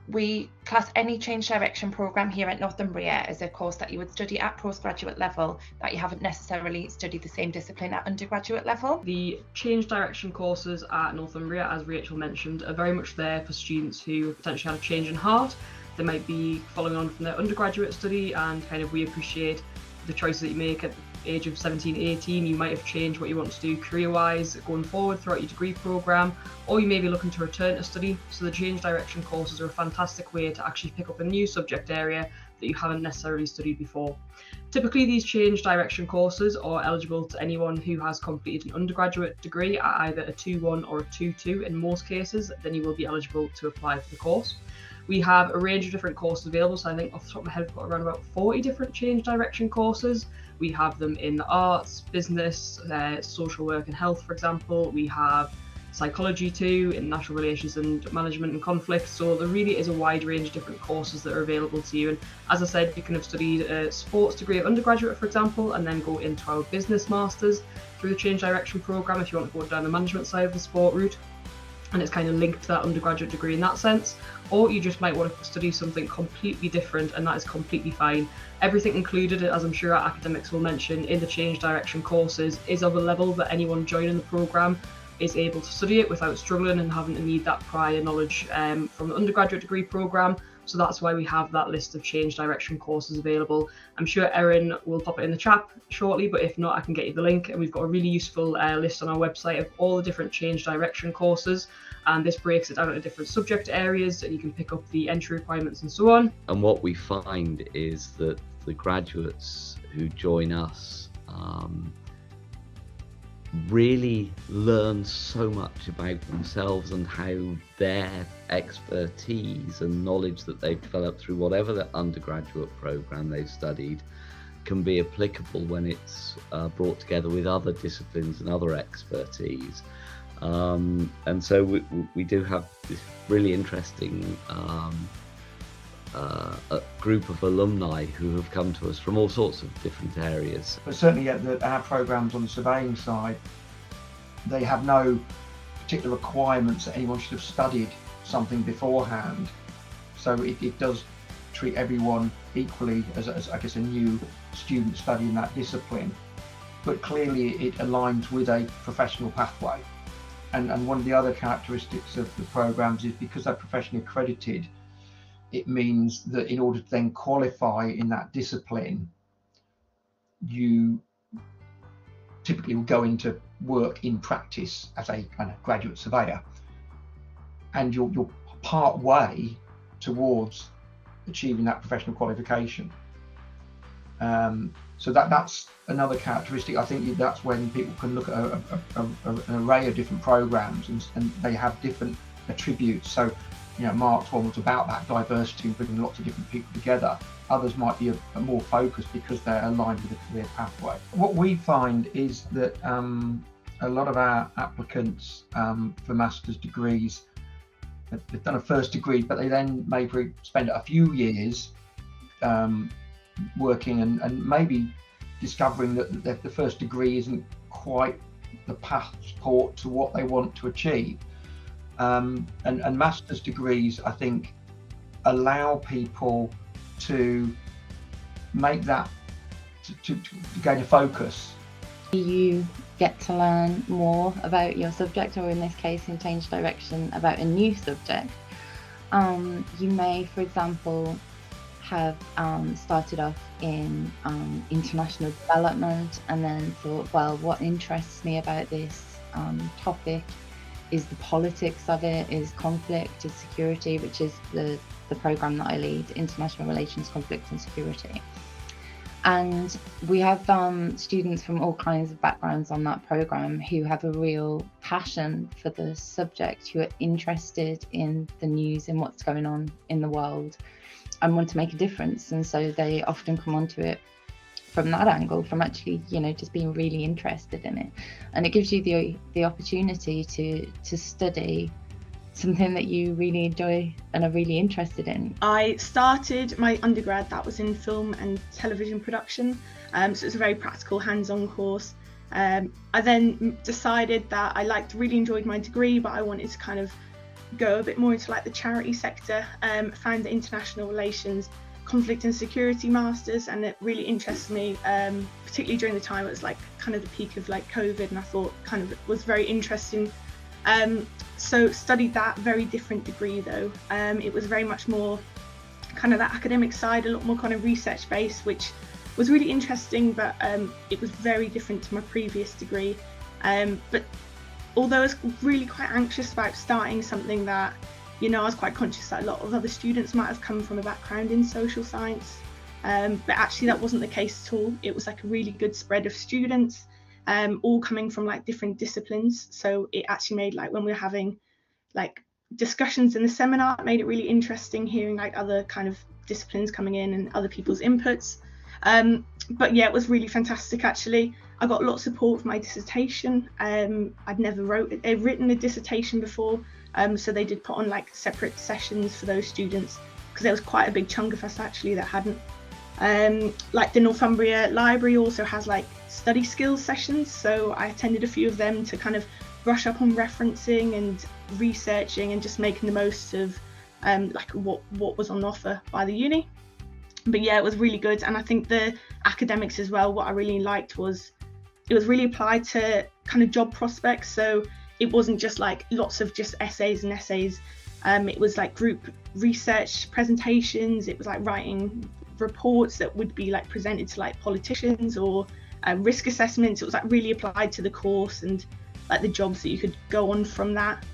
We class any change direction programme here at Northumbria as a course that you would study at postgraduate level, that you haven't necessarily studied the same discipline at undergraduate level. The change direction courses at Northumbria, as Rachel mentioned, are very much there for students who potentially had a change in heart. They might be following on from their undergraduate study, and kind of we appreciate the choices that you make at the age of 17, 18. You might have changed what you want to do career-wise going forward throughout your degree programme, or you may be looking to return to study. So the change direction courses are a fantastic way to actually pick up a new subject area that you haven't necessarily studied before. Typically, these change direction courses are eligible to anyone who has completed an undergraduate degree at either a 2-1 or a 2-2 in most cases. Then you will be eligible to apply for the course. We have a range of different courses available, so I think off the top of my head, we've got around about 40 different change direction courses. We have them in the arts, business, social work and health, for example. We have psychology too, international relations and management and conflict. So there really is a wide range of different courses that are available to you. And as I said, you can have studied a sports degree at undergraduate, for example, and then go into our business masters through the change direction programme if you want to go down the management side of the sport route. And it's kind of linked to that undergraduate degree in that sense. Or you just might want to study something completely different, and that is completely fine. Everything included, as I'm sure our academics will mention, in the change direction courses is of a level that anyone joining the programme is able to study it without struggling and having to need that prior knowledge from the undergraduate degree programme. So that's why we have that list of change direction courses available. I'm sure Erin will pop it in the chat shortly, but if not, I can get you the link. And we've got a really useful list on our website of all the different change direction courses. And this breaks it down into different subject areas, and you can pick up the entry requirements and so on. And what we find is that the graduates who join us really learn so much about themselves and how their expertise and knowledge that they've developed through whatever the undergraduate program they've studied can be applicable when it's brought together with other disciplines and other expertise. And so we do have this really interesting a group of alumni who have come to us from all sorts of different areas. But certainly at our programmes on the surveying side, they have no particular requirements that anyone should have studied something beforehand. So it does treat everyone equally as I guess a new student studying that discipline. But clearly it aligns with a professional pathway. And one of the other characteristics of the programmes is because they're professionally accredited, it means that in order to then qualify in that discipline, you typically will go into work in practice as a kind of graduate surveyor, and you're part way towards achieving that professional qualification. So that's another characteristic. I think that's when people can look at an array of different programs, and they have different attributes. So, you know, Mark's one was about that diversity and bringing lots of different people together. Others might be a more focused because they're aligned with a career pathway. What we find is that a lot of our applicants for master's degrees, they've done a first degree, but they then maybe spend a few years working and maybe discovering that the first degree isn't quite the passport to what they want to achieve. And master's degrees, I think, allow people to make that, to gain a focus. You get to learn more about your subject, or in this case, in change direction, about a new subject. You may, for example, have started off in international development and then thought, well, what interests me about this topic is the politics of it, is conflict, is security, which is the program that I lead, international relations, conflict and security. And we have students from all kinds of backgrounds on that program who have a real passion for the subject, who are interested in the news and what's going on in the world and want to make a difference. And so they often come onto it from that angle, from actually, you know, just being really interested in it. And it gives you the opportunity to study something that you really enjoy and are really interested in. I started my undergrad, that was in film and television production, so it's a very practical, hands-on course. I then decided that I really enjoyed my degree, but I wanted to kind of go a bit more into like the charity sector. Found the international relations, conflict and security masters, and it really interests me, particularly during the time it was like kind of the peak of like COVID, and I thought kind of it was very interesting. So studied that, very different degree though. It was very much more kind of that academic side, a lot more kind of research based, which was really interesting, but it was very different to my previous degree. But although I was really quite anxious about starting something that, you know, I was quite conscious that a lot of other students might have come from a background in social science, but actually that wasn't the case at all. It was like a really good spread of students, all coming from like different disciplines. So it actually made, like when we were having like discussions in the seminar, it made it really interesting hearing like other kind of disciplines coming in and other people's inputs. But yeah, it was really fantastic actually. I got a lot of support for my dissertation. I'd never written a dissertation before, so they did put on like separate sessions for those students, because there was quite a big chunk of us actually that hadn't. Like the Northumbria Library also has like study skills sessions, so I attended a few of them to kind of brush up on referencing and researching and just making the most of like what was on offer by the uni. But yeah, it was really good, and I think the academics as well, what I really liked was it was really applied to kind of job prospects. So it wasn't just like lots of just essays and essays. It was like group research presentations. It was like writing reports that would be like presented to like politicians, or risk assessments. It was like really applied to the course and like the jobs that you could go on from that.